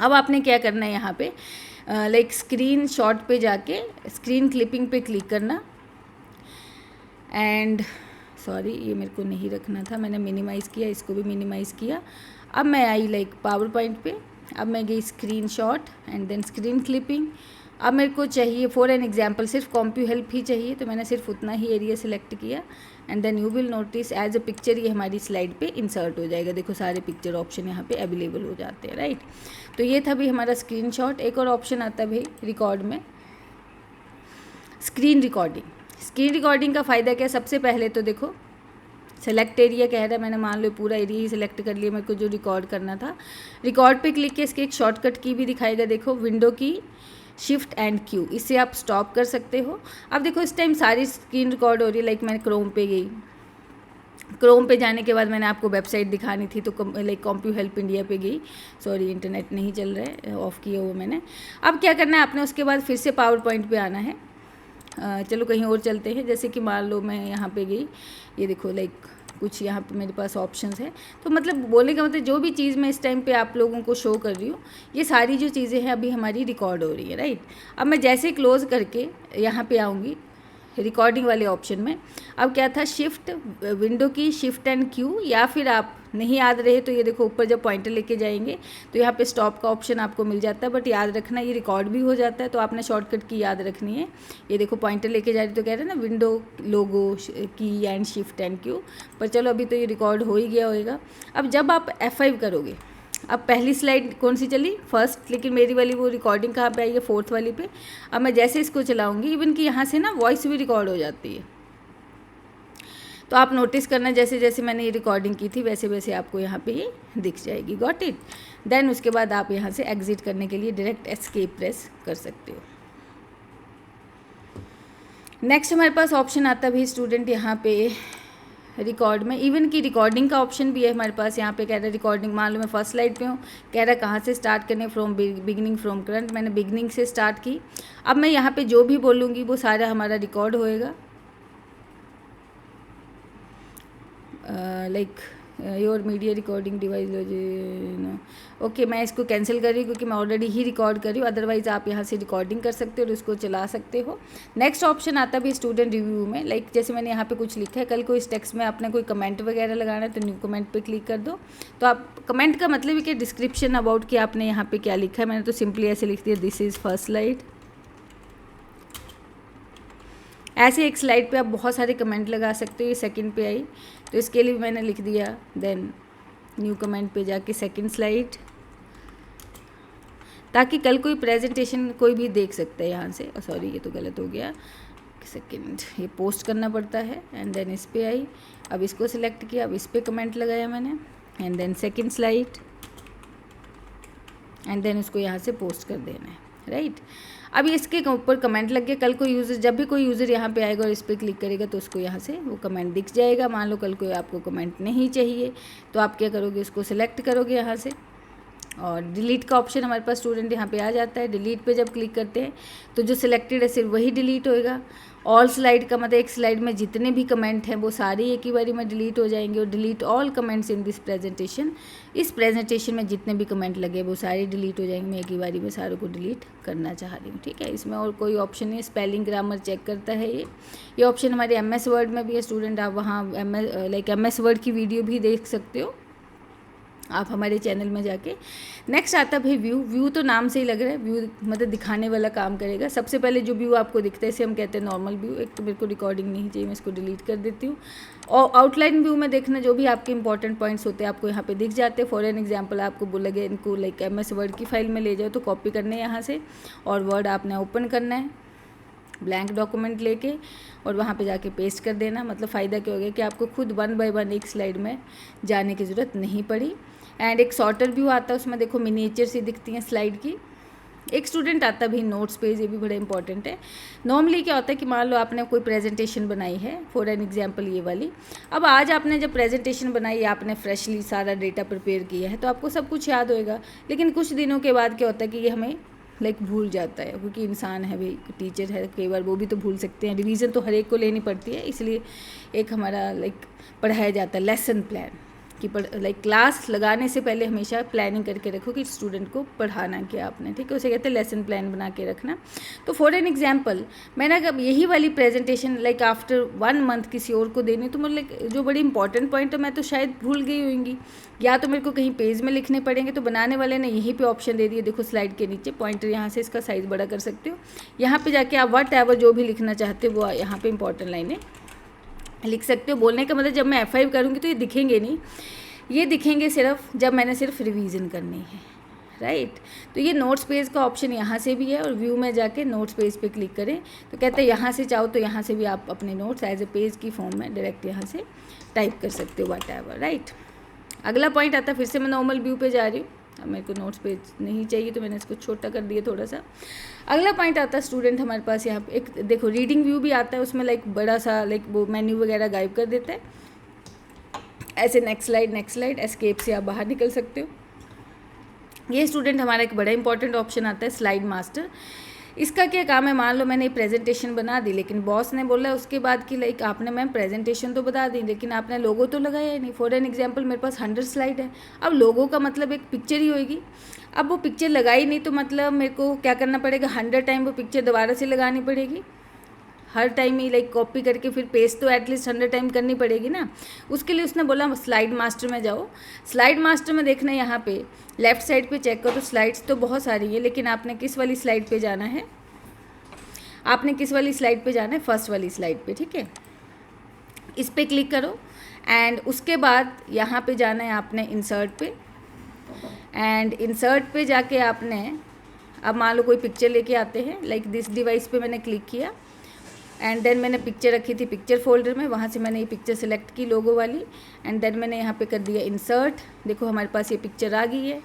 अब आपने क्या करना है, यहाँ पे स्क्रीन शॉट पे जाके स्क्रीन क्लिपिंग पे क्लिक करना। एंड सॉरी, ये मेरे को नहीं रखना था, मैंने मिनिमाइज़ किया, इसको भी मिनिमाइज़ किया। अब मैं आई पावर पॉइंट पे, अब मैं गई screenshot and then screen clipping. अब मेरे को चाहिए फॉर एन एग्जाम्पल सिर्फ कॉम्प्यू हेल्प ही चाहिए, तो मैंने सिर्फ उतना ही एरिया सेलेक्ट किया। And then you will notice as a picture ये हमारी स्लाइड पे इंसर्ट हो जाएगा। देखो सारे पिक्चर ऑप्शन यहाँ पे अवेलेबल हो जाते हैं, राइट। तो ये था भी हमारा स्क्रीनशॉट। एक और ऑप्शन आता है भाई रिकॉर्ड में, स्क्रीन रिकॉर्डिंग। स्क्रीन रिकॉर्डिंग का फ़ायदा क्या है, सबसे पहले तो देखो सेलेक्ट एरिया कह रहा है, मैंने मान लो पूरा एरिया ही सिलेक्ट कर लिया मेरे को जो रिकॉर्ड करना था। रिकॉर्ड पे क्लिक किया, इसके एक शॉर्टकट की भी दिखाएगा, देखो विंडो की शिफ्ट एंड क्यू, इससे आप स्टॉप कर सकते हो। अब देखो इस टाइम सारी स्क्रीन रिकॉर्ड हो रही है। मैंने क्रोम पे गई, क्रोम पे जाने के बाद मैंने आपको वेबसाइट दिखानी थी, तो कॉम्प्यू हेल्प इंडिया पे गई। सॉरी इंटरनेट नहीं चल रहा है, ऑफ़ किया हुआ मैंने। अब क्या करना है आपने, उसके बाद फिर से पावर पॉइंट पे आना है। चलो कहीं और चलते हैं, जैसे कि मान लो मैं यहाँ पे गई, ये देखो कुछ यहाँ पे मेरे पास ऑप्शंस है। तो मतलब बोलने का मतलब जो भी चीज़ मैं इस टाइम पे आप लोगों को शो कर रही हूँ, ये सारी जो चीज़ें हैं अभी हमारी रिकॉर्ड हो रही है, राइट। अब मैं जैसे क्लोज़ करके यहाँ पे आऊँगी रिकॉर्डिंग वाले ऑप्शन में, अब क्या था, शिफ्ट विंडो की शिफ्ट एंड क्यू, या फिर आप नहीं याद रहे तो ये देखो ऊपर जब पॉइंटर लेके जाएंगे तो यहाँ पे स्टॉप का ऑप्शन आपको मिल जाता है। बट याद रखना ये रिकॉर्ड भी हो जाता है, तो आपने शॉर्टकट की याद रखनी है। ये देखो पॉइंटर लेके जा रही तो कह रहे हैं ना विंडो लोगो की एंड शिफ्ट एंड क्यू, पर चलो अभी तो ये रिकॉर्ड हो ही गया होएगा। अब जब आप F5 करोगे, अब पहली स्लाइड कौन सी चली, फर्स्ट, लेकिन मेरी वाली वो रिकॉर्डिंग कहाँ पे आई है, फोर्थ वाली पे। अब मैं जैसे इसको चलाऊंगी, इवन कि यहाँ से ना वॉइस भी रिकॉर्ड हो जाती है। तो आप नोटिस करना जैसे जैसे मैंने ये रिकॉर्डिंग की थी वैसे वैसे आपको यहाँ पे ये दिख जाएगी। Got it. देन उसके बाद आप यहाँ से एग्जिट करने के लिए डायरेक्ट एस्केप प्रेस कर सकते हो। नेक्स्ट हमारे पास ऑप्शन आता भी स्टूडेंट यहाँ पे रिकॉर्ड में, इवन की रिकॉर्डिंग का ऑप्शन भी है हमारे पास। यहाँ पे कह रहा है रिकॉर्डिंग, मान लो मैं फर्स्ट स्लाइड पे हूँ, कह रहा है कहाँ से स्टार्ट करने, फ्रॉम बिगिनिंग फ्रॉम करंट, मैंने बिगिनिंग से स्टार्ट की। अब मैं यहाँ पे जो भी बोलूँगी वो सारा हमारा रिकॉर्ड होएगा। Your media recording device, okay मैं इसको कैंसिल कर रही हूँ क्योंकि मैं ऑलरेडी ही रिकॉर्ड कर रही हूँ। अदरवाइज़ आप यहाँ से रिकॉर्डिंग कर सकते हो और उसको चला सकते हो। नेक्स्ट ऑप्शन आता भी स्टूडेंट रिव्यू में, जैसे मैंने यहाँ पे कुछ लिखा है, कल को इस टेक्स्ट में आपने कोई कमेंट वगैरह लगाना है तो न्यू कमेंट पे क्लिक कर दो। तो आप कमेंट का मतलब है कि डिस्क्रिप्शन अबाउट कि आपने यहाँ पे क्या लिखा है। मैंने तो सिंपली ऐसे लिख दिया, दिस इज़ फर्स्ट स्लाइड। ऐसे एक स्लाइड पे आप बहुत सारे कमेंट लगा सकते हो। ये सेकंड पे आई तो इसके लिए मैंने लिख दिया, देन न्यू कमेंट पे जाके सेकंड स्लाइड, ताकि कल कोई प्रेजेंटेशन कोई भी देख सकता है यहाँ से। सॉरी ये तो गलत हो गया, सेकंड ये पोस्ट करना पड़ता है। एंड देन इस पे आई, अब इसको सिलेक्ट किया, अब इस पे कमेंट लगाया मैंने, and then second slide, and then उसको यहाँ से पोस्ट कर देना है, राइट। अब इसके ऊपर कमेंट लग गया, कल को यूज़र, जब भी कोई यूज़र यहाँ पे आएगा और इस पर क्लिक करेगा तो उसको यहाँ से वो कमेंट दिख जाएगा। मान लो कल को आपको कमेंट नहीं चाहिए तो आप क्या करोगे, उसको सिलेक्ट करोगे यहाँ से, और डिलीट का ऑप्शन हमारे पास स्टूडेंट यहाँ पे आ जाता है। डिलीट पे जब क्लिक करते हैं तो जो सिलेक्टेड है सिर्फ वही डिलीट होएगा, ऑल स्लाइड का मतलब एक स्लाइड में जितने भी कमेंट हैं वो सारे एक ही बारी में डिलीट हो जाएंगे, और delete all comments in this presentation, इस प्रेजेंटेशन में जितने भी कमेंट लगे वो सारे डिलीट हो जाएंगे। मैं एक ही बारी में सारों को डिलीट करना चाह रही हूँ, ठीक है। इसमें और कोई ऑप्शन नहीं, स्पेलिंग ग्रामर चेक करता है ये ऑप्शन हमारे MS वर्ड में भी है स्टूडेंट। आप वहाँ MS वर्ड की वीडियो भी देख सकते हो आप हमारे चैनल में जाके। नेक्स्ट आता भाई व्यू तो नाम से ही लग रहा है, व्यू मतलब दिखाने वाला काम करेगा। सबसे पहले जो व्यू आपको दिखता है इसे हम कहते हैं नॉर्मल व्यू। एक तो मेरे को रिकॉर्डिंग नहीं चाहिए, मैं इसको डिलीट कर देती हूँ। और आउटलाइन व्यू में देखना जो भी आपके इंपॉर्टेंट पॉइंट्स होते हैं आपको यहाँ पे दिख जाते हैं। फॉर एन एग्जाम्पल आपको बोला गया इनको MS वर्ड की फाइल में ले जाओ, तो कॉपी करने हैं यहाँ से, और वर्ड आपने ओपन करना है ब्लैंक डॉक्यूमेंट लेके, और वहाँ पे जाके पेस्ट कर देना। मतलब फ़ायदा क्या हो गया कि आपको खुद 1 बाय 1 एक स्लाइड में जाने की ज़रूरत नहीं पड़ी। एंड एक शॉर्टर व्यू आता है, उसमें देखो मिनिएचर सी दिखती हैं स्लाइड की। एक स्टूडेंट आता भी नोट्स पेज, ये भी बड़ा इंपॉर्टेंट है। नॉर्मली क्या होता है कि मान लो आपने कोई प्रेजेंटेशन बनाई है, फॉर एन एग्जांपल ये वाली। अब आज आपने जब प्रेजेंटेशन बनाई, आपने फ्रेशली सारा डेटा प्रिपेयर किया है, तो आपको सब कुछ याद होएगा। लेकिन कुछ दिनों के बाद क्या होता है कि ये हमें भूल जाता है, क्योंकि इंसान है भाई, टीचर है, कई बार वो भी तो भूल सकते हैं। रिवीजन तो हर एक को लेनी पड़ती है, इसलिए एक हमारा पढ़ाया जाता है लेसन प्लान कि क्लास लगाने से पहले हमेशा प्लानिंग करके रखो कि स्टूडेंट को पढ़ाना क्या आपने, ठीक है। उसे कहते हैं लेसन प्लान बना के रखना। तो फॉर एन एग्जांपल मैंने अगर यही वाली प्रेजेंटेशन आफ्टर 1 मंथ किसी और को देनी, तो मतलब जो बड़ी इंपॉर्टेंट पॉइंट है मैं तो शायद भूल गई होंगी, या तो मेरे को कहीं पेज में लिखने पड़ेंगे। तो बनाने वाले ने यहीं पे ऑप्शन दे दिया, देखो स्लाइड के नीचे पॉइंटर, यहाँ से इसका साइज़ बड़ा कर सकते हो। यहाँ पे जाके आप वट एवर जो भी लिखना चाहते हो वो यहाँ पे इंपॉर्टेंट लाइनें लिख सकते हो। बोलने का मतलब जब मैं F5 करूँगी तो ये दिखेंगे नहीं, ये दिखेंगे सिर्फ जब मैंने सिर्फ रिवीजन करनी है, राइट। तो ये नोट्स पेज का ऑप्शन यहाँ से भी है, और व्यू में जाके नोट्स पेज पे क्लिक करें तो कहते हैं यहाँ से चाहो तो यहाँ से भी आप अपने नोट्स एज ए पेज की फॉर्म में डायरेक्ट यहाँ से टाइप कर सकते हो, वट एवर, राइट। अगला पॉइंट आता है, फिर से मैं नॉर्मल व्यू पे जा रही हूँ। अब मेरे को नोट्स पेज नहीं चाहिए तो मैंने इसको छोटा कर दिया थोड़ा सा। अगला पॉइंट आता है स्टूडेंट हमारे पास यहाँ पे एक देखो रीडिंग व्यू भी आता है, उसमें बड़ा सा वो मेन्यू वगैरह गायब कर देता है। ऐसे नेक्स्ट स्लाइड एस्केप से आप बाहर निकल सकते हो। ये स्टूडेंट हमारा एक बड़ा इंपॉर्टेंट ऑप्शन आता है स्लाइड मास्टर। इसका क्या काम है, मान लो मैंने प्रेजेंटेशन बना दी, लेकिन बॉस ने बोला उसके बाद कि आपने मैम प्रेजेंटेशन तो बता दी, लेकिन आपने लोगो तो लगाया ही नहीं। फॉर एन एग्जांपल मेरे पास 100 स्लाइड है, अब लोगो का मतलब एक पिक्चर ही होगी। अब वो पिक्चर लगाई नहीं तो मतलब मेरे को क्या करना पड़ेगा, 100 टाइम वो पिक्चर दोबारा से लगानी पड़ेगी। हर टाइम ही कॉपी करके फिर पेस्ट तो एटलीस्ट 100 टाइम करनी पड़ेगी ना। उसके लिए उसने बोला स्लाइड मास्टर में जाओ। स्लाइड मास्टर में देखना यहाँ पे लेफ़्ट साइड पे चेक करो, तो स्लाइड्स तो बहुत सारी है, लेकिन आपने किस वाली स्लाइड पे जाना है, आपने किस वाली स्लाइड पे जाना है, फर्स्ट वाली स्लाइड पे, ठीक है। इस पर क्लिक करो एंड उसके बाद यहाँ पे जाना है आपने इंसर्ट पे, एंड इंसर्ट पे जाके आपने अब मान लो कोई पिक्चर लेके आते हैं, दिस डिवाइस पे मैंने क्लिक किया एंड देन मैंने पिक्चर रखी थी पिक्चर फोल्डर में, वहाँ से मैंने ये पिक्चर सेलेक्ट की लोगो वाली, एंड देन मैंने यहाँ पे कर दिया इंसर्ट। देखो हमारे पास ये पिक्चर आ गई है।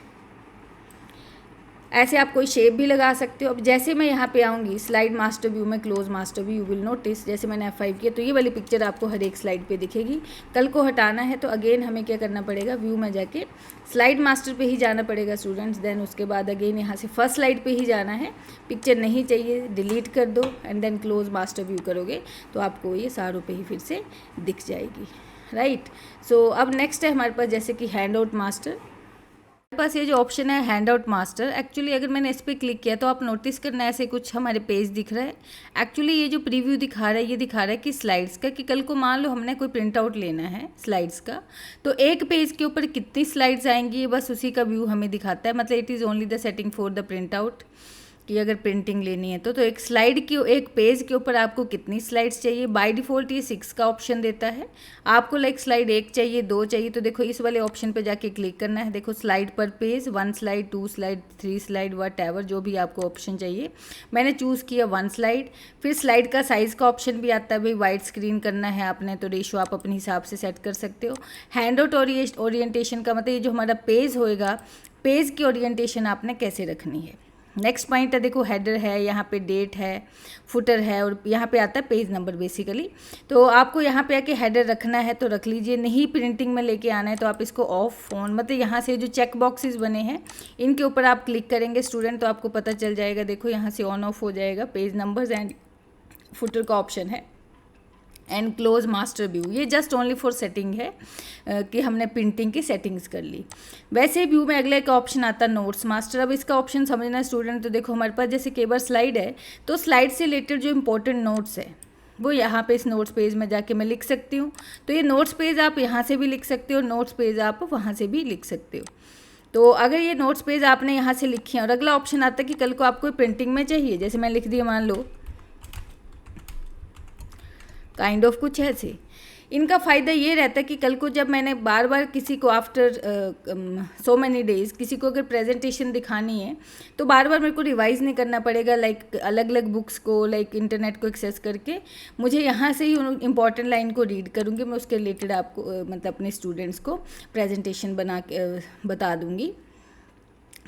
ऐसे आप कोई शेप भी लगा सकते हो। अब जैसे मैं यहाँ पे आऊँगी स्लाइड मास्टर व्यू में, close master view, you will notice जैसे मैंने F5 किया तो ये वाली पिक्चर आपको हर एक स्लाइड पे दिखेगी। कल को हटाना है तो अगेन हमें क्या करना पड़ेगा, व्यू में जाके स्लाइड मास्टर पे ही जाना पड़ेगा स्टूडेंट्स। देन उसके बाद अगेन यहाँ से फर्स्ट स्लाइड पे ही जाना है। पिक्चर नहीं चाहिए डिलीट कर दो and then close master view करोगे तो आपको ये सारों पे ही फिर से दिख जाएगी, राइट। सो अब नेक्स्ट है हमारे पास जैसे कि हैंड आउट मास्टर। पास ये जो ऑप्शन है हैंड आउट मास्टर, एक्चुअली अगर मैंने इस पर क्लिक किया तो आप नोटिस करना ऐसे कुछ हमारे पेज दिख रहा है। एक्चुअली ये जो प्रीव्यू दिखा रहा है ये दिखा रहा है कि स्लाइड्स का, कि कल को मान लो हमने कोई प्रिंट आउट लेना है स्लाइड्स का, तो एक पेज के ऊपर कितनी स्लाइड्स आएंगी बस उसी का व्यू हमें दिखाता है। मतलब it is only the setting for the print out, कि अगर प्रिंटिंग लेनी है तो एक स्लाइड की एक पेज के ऊपर आपको कितनी स्लाइड्स चाहिए। बाय डिफ़ॉल्ट ये 6 का ऑप्शन देता है। आपको स्लाइड 1 चाहिए, 2 चाहिए तो देखो इस वाले ऑप्शन पे जाके क्लिक करना है। देखो स्लाइड पर page, 1 slide, 2 slide, 3 slide, what ever जो भी आपको ऑप्शन चाहिए। मैंने चूज़ किया 1 स्लाइड। फिर स्लाइड का साइज़ का ऑप्शन भी आता है, भाई वाइड स्क्रीन करना है आपने तो रेशो आप अपने हिसाब से सेट कर सकते हो। हैंड आउट ओरिएंटेशन का मतलब ये जो हमारा पेज होएगा, पेज की ओरिएंटेशन आपने कैसे रखनी है। नेक्स्ट पॉइंट है देखो हेडर है, यहाँ पे डेट है, फुटर है और यहाँ पे आता है पेज नंबर बेसिकली। तो आपको यहाँ पे आके हेडर रखना है तो रख लीजिए, नहीं प्रिंटिंग में लेके आना है तो आप इसको ऑफ ऑन, मतलब यहाँ से जो चेक बॉक्सेस बने हैं इनके ऊपर आप क्लिक करेंगे स्टूडेंट तो आपको पता चल जाएगा। देखो यहाँ से ऑन ऑफ हो जाएगा पेज नंबर्स एंड फुटर का ऑप्शन है एंड क्लोज मास्टर व्यू, ये जस्ट ओनली फॉर सेटिंग है कि हमने प्रिंटिंग की सेटिंग्स कर ली। वैसे व्यू में अगला एक ऑप्शन आता है नोट्स मास्टर। अब इसका ऑप्शन समझना स्टूडेंट, तो देखो हमारे पास जैसे कई बार स्लाइड है तो स्लाइड से रिलेटेड जो इंपॉर्टेंट नोट्स है वो यहाँ पे इस नोट्स पेज में जाके मैं लिख सकती हूँ। तो ये नोट्स पेज आप यहाँ से भी लिख सकते हो, नोट्स पेज आप वहाँ से भी लिख सकते हो। तो अगर ये नोट्स पेज आपने यहाँ से लिखी है और अगला ऑप्शन आता है कि कल को आपको प्रिंटिंग में चाहिए, जैसे मैं लिख दिया मान लो काइंड ऑफ कुछ ऐसे। इनका फ़ायदा ये रहता है कि कल को जब मैंने बार बार किसी को आफ्टर सो मैनी डेज़ किसी को अगर प्रेजेंटेशन दिखानी है तो बार बार मेरे को रिवाइज नहीं करना पड़ेगा, लाइक अलग अलग बुक्स को, लाइक इंटरनेट को एक्सेस करके मुझे यहाँ से ही इंपॉर्टेंट लाइन को रीड करूँगी, मैं उसके रिलेटेड आपको मतलब अपने स्टूडेंट्स को प्रेजेंटेशन बना के बता दूँगी।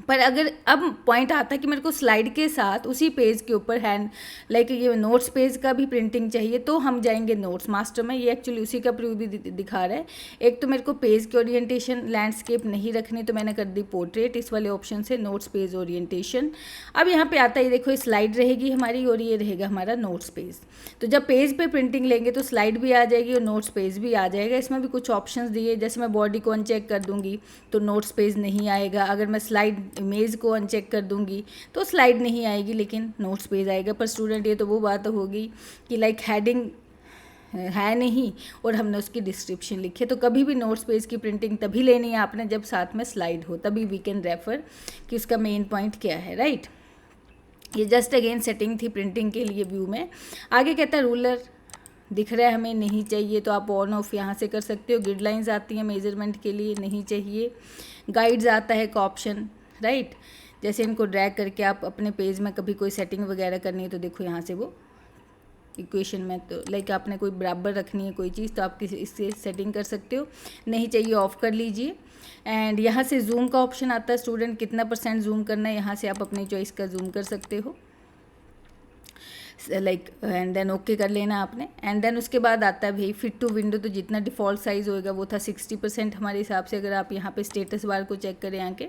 पर अगर अब पॉइंट आता है कि मेरे को स्लाइड के साथ उसी पेज के ऊपर हैंड लाइक ये नोट्स पेज का भी प्रिंटिंग चाहिए, तो हम जाएंगे नोट्स मास्टर में। ये एक्चुअली उसी का प्रीव्यू भी दिखा रहा है। एक तो मेरे को पेज की ओरिएंटेशन लैंडस्केप नहीं रखनी तो मैंने कर दी पोर्ट्रेट, इस वाले ऑप्शन से नोट्स पेज ओरिएंटेशन। अब यहाँ पे आता है देखो स्लाइड रहेगी हमारी और ये रहेगा हमारा नोट्स पेज। तो जब पेज पे प्रिंटिंग लेंगे तो स्लाइड भी आ जाएगी और नोट्स पेज भी आ जाएगा। इसमें भी कुछ ऑप्शंस दिए, जैसे मैं बॉडी को अनचेक कर दूंगी तो नोट्स पेज नहीं आएगा। अगर मैं स्लाइड इमेज को अनचेक कर दूंगी तो स्लाइड नहीं आएगी लेकिन नोट्स पेज आएगा। पर स्टूडेंट ये तो वो बात होगी कि लाइक हेडिंग है नहीं और हमने उसकी डिस्क्रिप्शन लिखी है। तो कभी भी नोट्स पेज की प्रिंटिंग तभी लेनी है आपने जब साथ में स्लाइड हो, तभी वी कैन रेफर कि उसका मेन पॉइंट क्या है, राइट। ये जस्ट अगेन सेटिंग थी प्रिंटिंग के लिए व्यू में। आगे कहता है रूलर दिख रहा है हमें, नहीं चाहिए तो आप ऑन ऑफ यहाँ से कर सकते हो। गाइडलाइंस आती हैं मेजरमेंट के लिए, नहीं चाहिए। गाइड्स आता है एक ऑप्शन, राइट। जैसे इनको ड्रैग करके आप अपने पेज में कभी कोई सेटिंग वगैरह करनी है तो देखो यहाँ से वो इक्वेशन में तो लाइक आपने कोई बराबर रखनी है कोई चीज़ तो आप किसी इससे सेटिंग कर सकते हो। नहीं चाहिए ऑफ कर लीजिए। एंड यहाँ से जूम का ऑप्शन आता है स्टूडेंट, कितना % जूम करना है, यहाँ से आप अपनी चॉइस का जूम कर सकते हो लाइक। एंड देन ओके कर लेना आपने। एंड देन उसके बाद आता है भाई फिट टू विंडो, तो जितना डिफ़ॉल्ट साइज़ होएगा वो था 60% हमारे हिसाब से, अगर आप यहाँ पे स्टेटस बार को चेक करें आके।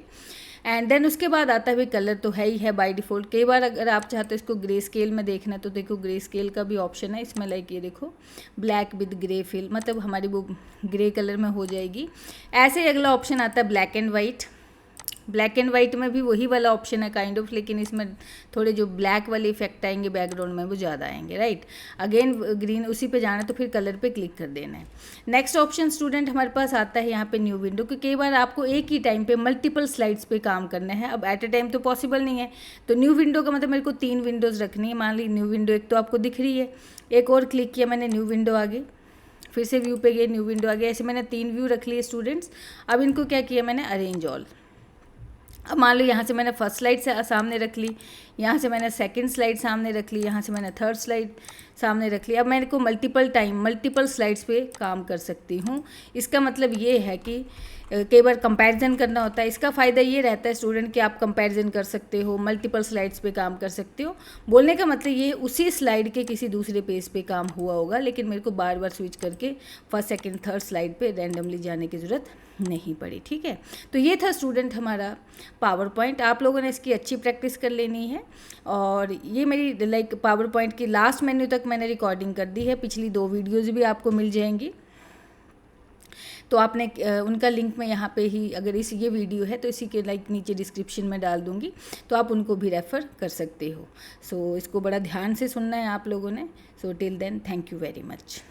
एंड देन उसके बाद आता है भाई कलर तो है ही है बाय डिफ़ॉल्ट। कई बार अगर आप चाहते हो इसको ग्रे स्केल में देखना तो देखो ग्रे स्केल का भी ऑप्शन है इसमें, लाइक ये देखो ब्लैक विद ग्रे फिल, मतलब हमारी वो ग्रे कलर में हो जाएगी। ऐसे ही अगला ऑप्शन आता है black and white. Black and white में भी वही वाला ऑप्शन है काइंड ऑफ, लेकिन इसमें थोड़े जो ब्लैक वाले इफेक्ट आएंगे बैकग्राउंड में वो ज़्यादा आएंगे, राइट। अगेन ग्रीन उसी पे जाना है तो फिर कलर पे क्लिक कर देना है। नेक्स्ट ऑप्शन स्टूडेंट हमारे पास आता है यहाँ पे न्यू विंडो, क्योंकि कई बार आपको एक ही टाइम पे मल्टीपल स्लाइड्स पे काम करना है। अब एट ए टाइम तो पॉसिबल नहीं है, तो न्यू विंडो का मतलब मेरे को 3 विंडोज़ रखनी है। मान ली न्यू विंडो एक तो आपको दिख रही है, एक और क्लिक किया मैंने न्यू विंडो आ गई, फिर से व्यू पे गए न्यू विंडो आ गया। ऐसे मैंने 3 व्यू रख लिए स्टूडेंट्स। अब इनको क्या किया मैंने, अरेंज ऑल। अब मान लो यहाँ से मैंने फर्स्ट स्लाइड से सामने रख ली, यहाँ से मैंने सेकंड स्लाइड सामने रख ली, यहाँ से मैंने थर्ड स्लाइड सामने रख ली। अब मेरे को मल्टीपल टाइम मल्टीपल स्लाइड्स पे काम कर सकती हूँ। इसका मतलब ये है कि कई बार कंपैरिजन करना होता है। इसका फ़ायदा ये रहता है स्टूडेंट कि आप कंपैरिजन कर सकते हो, मल्टीपल स्लाइड्स पे काम कर सकते हो। बोलने का मतलब ये उसी स्लाइड के किसी दूसरे पेज पे काम हुआ होगा, लेकिन मेरे को बार बार स्विच करके फर्स्ट सेकंड थर्ड स्लाइड पे रैंडमली जाने की ज़रूरत नहीं पड़ी, ठीक है। तो ये था स्टूडेंट हमारा पावर पॉइंट। आप लोगों ने इसकी अच्छी प्रैक्टिस कर लेनी है। और ये मेरी लाइक पावर पॉइंट की लास्ट मेन्यू तक मैंने रिकॉर्डिंग कर दी है, पिछली 2 वीडियोज़ भी आपको मिल जाएंगी। तो आपने उनका लिंक मैं यहाँ पे ही, अगर ये वीडियो है तो इसी के लाइक नीचे डिस्क्रिप्शन में डाल दूँगी, तो आप उनको भी रेफ़र कर सकते हो। सो इसको बड़ा ध्यान से सुनना है आप लोगों ने। So till then thank you very much.